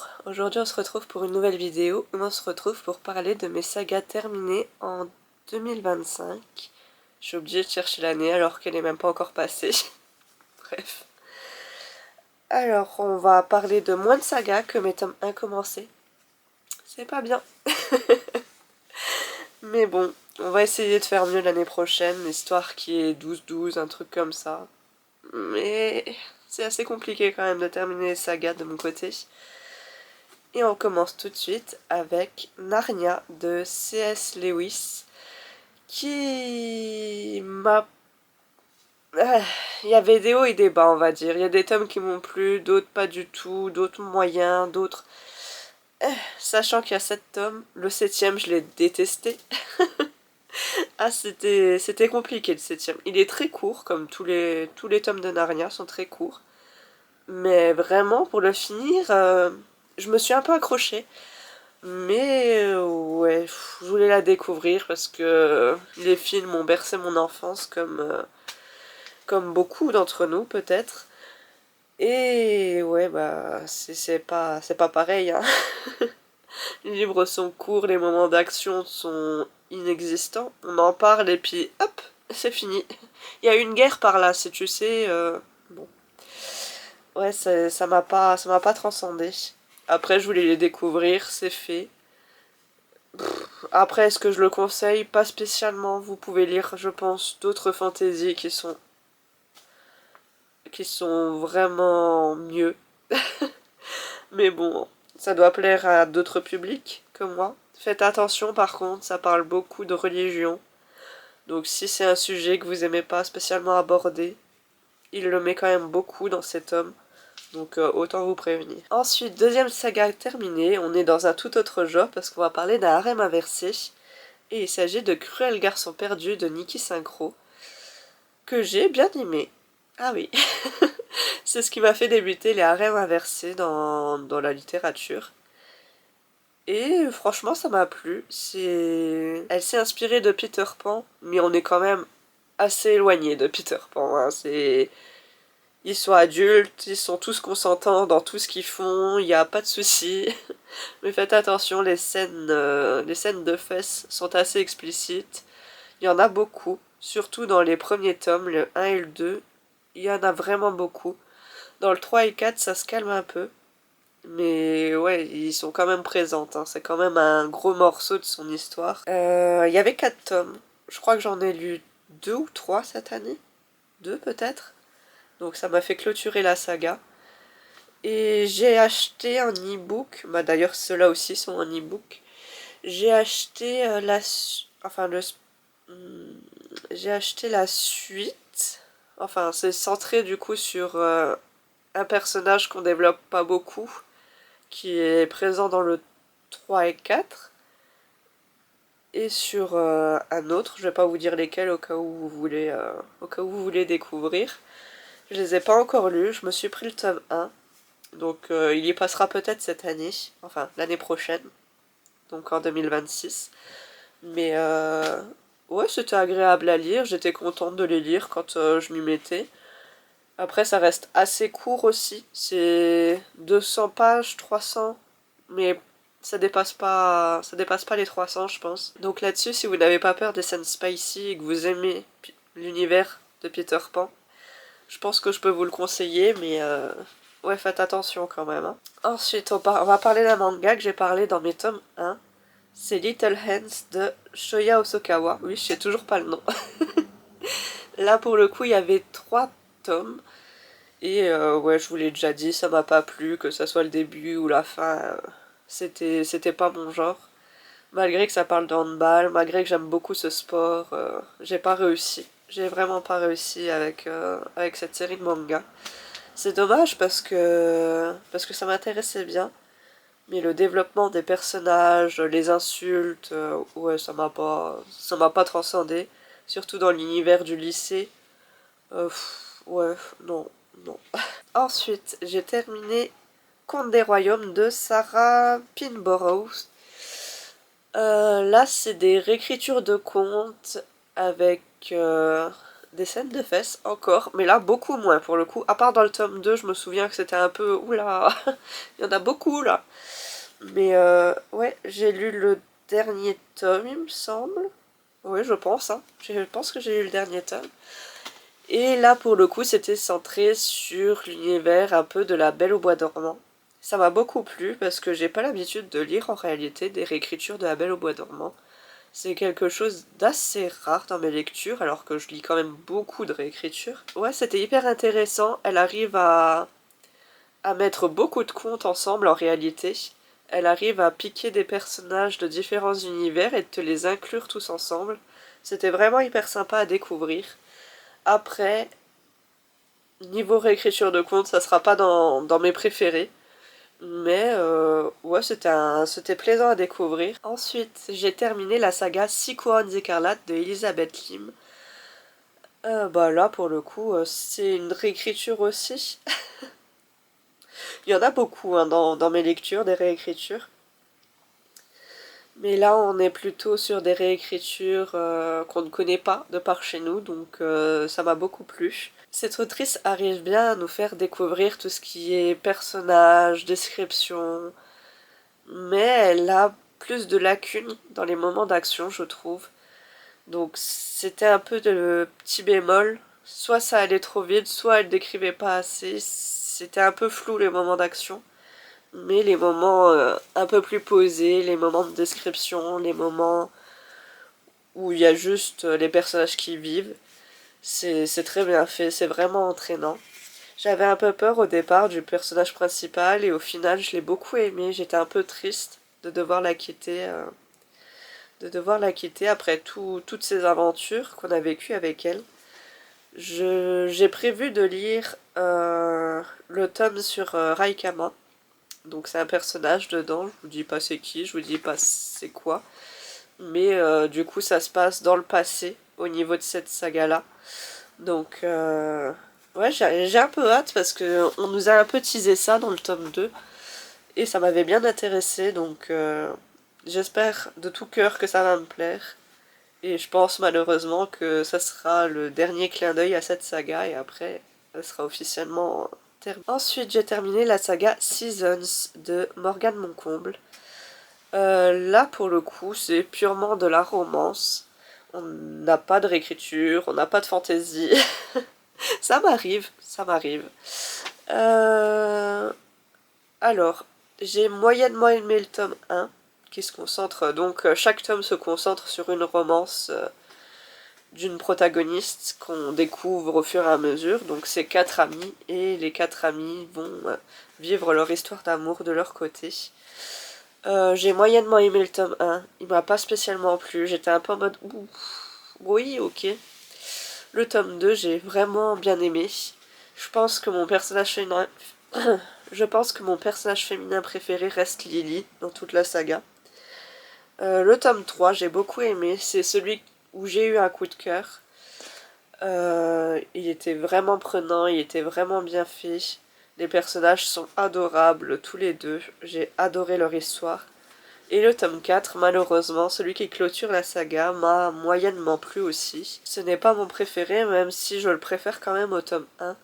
Bonjour, aujourd'hui on se retrouve pour une nouvelle vidéo où on se retrouve pour parler de mes sagas terminées en 2025. J'ai oublié de chercher l'année alors qu'elle n'est même pas encore passée. Bref. Alors on va parler de moins de sagas que mes tomes 1 commencés. C'est pas bien. Mais bon, on va essayer de faire mieux l'année prochaine, histoire qu'il y ait 12-12, un truc comme ça. Mais c'est assez compliqué quand même de terminer les sagas de mon côté. Et on commence tout de suite avec Narnia de C.S. Lewis, qui m'a... Il y avait des hauts et des bas, on va dire. Il y a des tomes qui m'ont plu, d'autres pas du tout, d'autres moyens, d'autres... Sachant qu'il y a 7 tomes, le 7e je l'ai détesté. Ah, c'était compliqué le 7e. Il est très court, comme tous les tomes de Narnia sont très courts. Mais vraiment, pour le finir, je me suis un peu accrochée. Mais ouais, je voulais la découvrir parce que les films ont bercé mon enfance comme beaucoup d'entre nous peut-être. Et ouais, bah c'est pas pareil, hein. Les livres sont courts, les moments d'action sont inexistants. On en parle et puis hop, c'est fini. Il y a une guerre par là, si tu sais. Bon. Ouais, ça m'a pas transcendé. Après, je voulais les découvrir, c'est fait. Après, est-ce que je le conseille? Pas spécialement. Vous pouvez lire, je pense, d'autres fantaisies qui sont vraiment mieux. Mais bon, ça doit plaire à d'autres publics que moi. Faites attention par contre, ça parle beaucoup de religion. Donc si c'est un sujet que vous aimez pas spécialement aborder, il le met quand même beaucoup dans cet tome. Donc autant vous prévenir. Ensuite, deuxième saga terminée, on est dans un tout autre genre parce qu'on va parler d'un harem inversé. Et il s'agit de Cruel garçon perdu de Niki Synchro, que j'ai bien aimé. Ah oui, c'est ce qui m'a fait débuter les harems inversés dans la littérature. Et franchement, ça m'a plu. Elle s'est inspirée de Peter Pan, mais on est quand même assez éloigné de Peter Pan, hein. Ils sont adultes, ils sont tous consentants dans tout ce qu'ils font, il n'y a pas de soucis. Mais faites attention, les scènes de fesses sont assez explicites. Il y en a beaucoup, surtout dans les premiers tomes, le 1 et le 2. Il y en a vraiment beaucoup. Dans le 3 et 4, ça se calme un peu. Mais ouais, ils sont quand même présents, hein. C'est quand même un gros morceau de son histoire. Il y avait 4 tomes. Je crois que j'en ai lu 2 ou 3 cette année. 2 peut-être. Donc ça m'a fait clôturer la saga. Et j'ai acheté un e-book. Bah d'ailleurs, ceux-là aussi sont un e-book. J'ai acheté j'ai acheté la suite. Enfin, c'est centré du coup sur un personnage qu'on développe pas beaucoup, qui est présent dans le 3 et 4. Et sur un autre, je vais pas vous dire lesquels au cas où vous voulez découvrir. Je les ai pas encore lus, je me suis pris le tome 1. Donc il y passera peut-être cette année, enfin l'année prochaine, donc en 2026. Mais ouais, c'était agréable à lire, j'étais contente de les lire quand je m'y mettais. Après, ça reste assez court aussi, c'est 200 pages, 300, mais ça dépasse pas les 300, je pense. Donc là-dessus, si vous n'avez pas peur des scènes spicy et que vous aimez l'univers de Peter Pan, je pense que je peux vous le conseiller, mais ouais, faites attention quand même, hein. Ensuite, on va parler d'un manga que j'ai parlé dans mes tomes 1. C'est Little Hands de Shoya Osokawa. Oui, je sais toujours pas le nom. Là, pour le coup, il y avait 3 tomes. Et ouais, je vous l'ai déjà dit, ça m'a pas plu, que ça soit le début ou la fin. C'était pas mon genre. Malgré que ça parle de handball, malgré que j'aime beaucoup ce sport, j'ai pas réussi. J'ai vraiment pas réussi avec cette série de manga. C'est dommage parce que ça m'intéressait bien. Mais le développement des personnages, les insultes, ouais, ça m'a pas transcendé. Surtout dans l'univers du lycée. Ouais, non, non. Ensuite, j'ai terminé Conte des Royaumes de Sarah Pinborough. Là, c'est des réécritures de contes avec des scènes de fesses encore, mais là beaucoup moins pour le coup. À part dans le tome 2, je me souviens que c'était un peu... Oula, il y en a beaucoup là. Mais ouais, j'ai lu le dernier tome, il me semble. Oui, je pense, hein. Je pense que j'ai lu le dernier tome. Et là, pour le coup, c'était centré sur l'univers un peu de La Belle au Bois dormant. Ça m'a beaucoup plu parce que j'ai pas l'habitude de lire en réalité des réécritures de La Belle au Bois dormant. C'est quelque chose d'assez rare dans mes lectures, alors que je lis quand même beaucoup de réécritures. Ouais, c'était hyper intéressant. Elle arrive à mettre beaucoup de contes ensemble en réalité. Elle arrive à piquer des personnages de différents univers et de te les inclure tous ensemble. C'était vraiment hyper sympa à découvrir. Après, niveau réécriture de contes, ça sera pas dans mes préférés. Mais ouais, c'était plaisant à découvrir. Ensuite, j'ai terminé la saga Six couronnes écarlates de Elizabeth Lim. Bah là, pour le coup, c'est une réécriture aussi. Il y en a beaucoup hein, dans mes lectures, des réécritures. Mais là, on est plutôt sur des réécritures qu'on ne connaît pas de par chez nous, donc ça m'a beaucoup plu. Cette autrice arrive bien à nous faire découvrir tout ce qui est personnages, description, mais elle a plus de lacunes dans les moments d'action, je trouve. Donc c'était un peu de petit bémol. Soit ça allait trop vite, soit elle décrivait pas assez. C'était un peu flou les moments d'action. Mais les moments un peu plus posés, les moments de description, les moments où il y a juste les personnages qui vivent, c'est très bien fait, c'est vraiment entraînant. J'avais un peu peur au départ du personnage principal et au final je l'ai beaucoup aimé, j'étais un peu triste de devoir la quitter, après toutes ces aventures qu'on a vécues avec elle. J'ai prévu de lire le tome sur Raikama. Donc c'est un personnage dedans, je vous dis pas c'est qui, je vous dis pas c'est quoi. Mais du coup ça se passe dans le passé au niveau de cette saga-là. Donc ouais, j'ai un peu hâte parce que on nous a un peu teasé ça dans le tome 2. Et ça m'avait bien intéressé, donc j'espère de tout cœur que ça va me plaire. Et je pense malheureusement que ça sera le dernier clin d'œil à cette saga et après elle sera officiellement terminée. Ensuite j'ai terminé la saga Seasons de Morgane Moncomble. Là pour le coup c'est purement de la romance. On n'a pas de réécriture, on n'a pas de fantaisie. Ça m'arrive, ça m'arrive. Alors, j'ai moyennement aimé le tome 1, qui se concentre, donc chaque tome se concentre sur une romance d'une protagoniste qu'on découvre au fur et à mesure. Donc c'est 4 amis, et les 4 amis vont vivre leur histoire d'amour de leur côté. J'ai moyennement aimé le tome 1, il m'a pas spécialement plu, j'étais un peu en mode ouh, oui, ok. Le tome 2, j'ai vraiment bien aimé. Je pense que mon personnage féminin... Je pense que mon personnage féminin préféré reste Lily dans toute la saga. Le tome 3, j'ai beaucoup aimé. C'est celui où j'ai eu un coup de cœur. Il était vraiment prenant, il était vraiment bien fait. Les personnages sont adorables, tous les deux. J'ai adoré leur histoire. Et le tome 4, malheureusement, celui qui clôture la saga, m'a moyennement plu aussi. Ce n'est pas mon préféré, même si je le préfère quand même au tome 1.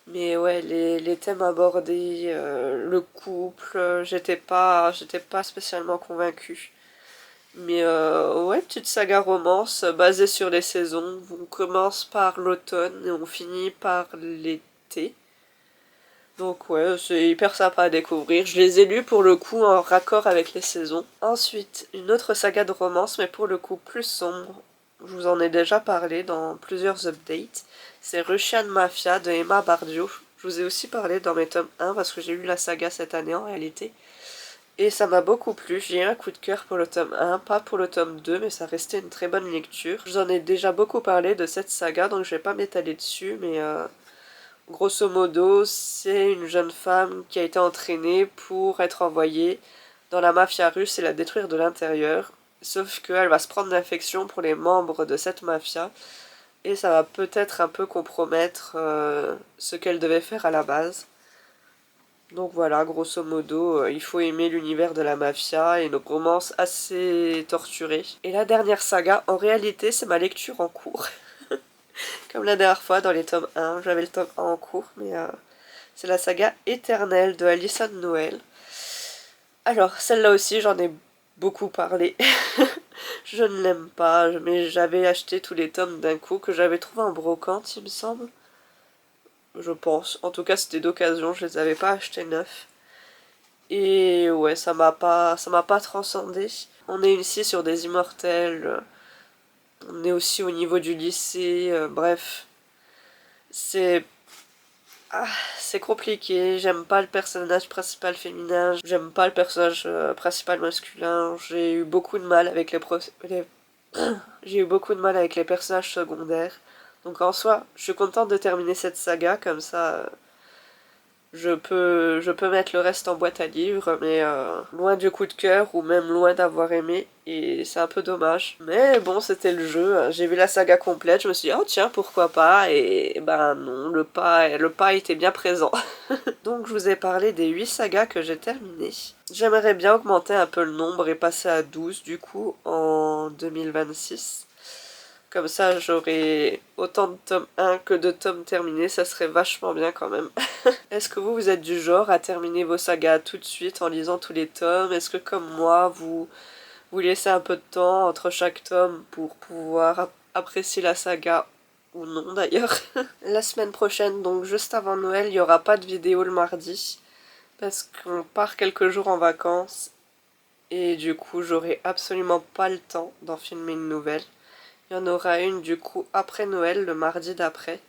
Mais ouais, les thèmes abordés, le couple, j'étais pas spécialement convaincue. Mais ouais, petite saga romance basée sur les saisons. On commence par l'automne et on finit par l'été. Donc ouais, c'est hyper sympa à découvrir. Je les ai lus pour le coup en raccord avec les saisons. Ensuite, une autre saga de romance, mais pour le coup plus sombre. Je vous en ai déjà parlé dans plusieurs updates. C'est Russian Mafia de Emma Bardot. Je vous ai aussi parlé dans mes tomes 1 parce que j'ai lu la saga cette année en réalité. Et ça m'a beaucoup plu. J'ai eu un coup de cœur pour le tome 1, pas pour le tome 2, mais ça restait une très bonne lecture. Je vous en ai déjà beaucoup parlé de cette saga, donc je vais pas m'étaler dessus, mais grosso modo, c'est une jeune femme qui a été entraînée pour être envoyée dans la mafia russe et la détruire de l'intérieur. Sauf qu'elle va se prendre d'infection pour les membres de cette mafia. Et ça va peut-être un peu compromettre ce qu'elle devait faire à la base. Donc voilà, grosso modo, il faut aimer l'univers de la mafia et une romance assez torturée. Et la dernière saga, en réalité, c'est ma lecture en cours. Comme la dernière fois dans les tomes 1, j'avais le tome 1 en cours, mais c'est la saga éternelle de Alyson Noël. Alors, celle-là aussi, j'en ai beaucoup parlé. Je ne l'aime pas, mais j'avais acheté tous les tomes d'un coup que j'avais trouvé en brocante, il me semble. Je pense. En tout cas, c'était d'occasion, je les avais pas achetés neufs. Et ouais, ça m'a pas transcendé. On est ici sur des immortels. On est aussi au niveau du lycée. Bref, c'est ah, c'est compliqué. J'aime pas le personnage principal féminin. J'aime pas le personnage principal masculin. J'ai eu beaucoup de mal avec j'ai eu beaucoup de mal avec les personnages secondaires. Donc en soi, je suis contente de terminer cette saga comme ça. Je peux mettre le reste en boîte à livres, mais loin du coup de cœur ou même loin d'avoir aimé, et c'est un peu dommage. Mais bon, c'était le jeu, j'ai vu la saga complète, je me suis dit, oh tiens, pourquoi pas, et ben non, le pas était bien présent. Donc je vous ai parlé des 8 sagas que j'ai terminées. J'aimerais bien augmenter un peu le nombre et passer à 12 du coup en 2026. Comme ça, j'aurai autant de tomes 1 que de tomes terminés, ça serait vachement bien quand même. Est-ce que vous êtes du genre à terminer vos sagas tout de suite en lisant tous les tomes? Est-ce que comme moi, vous laissez un peu de temps entre chaque tome pour pouvoir apprécier la saga ou non d'ailleurs? La semaine prochaine, donc juste avant Noël, il n'y aura pas de vidéo le mardi parce qu'on part quelques jours en vacances et du coup, j'aurai absolument pas le temps d'en filmer une nouvelle. Il y en aura une du coup après Noël, le mardi d'après,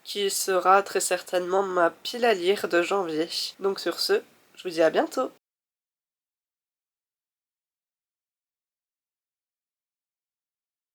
qui sera très certainement ma pile à lire de janvier. Donc sur ce, je vous dis à bientôt!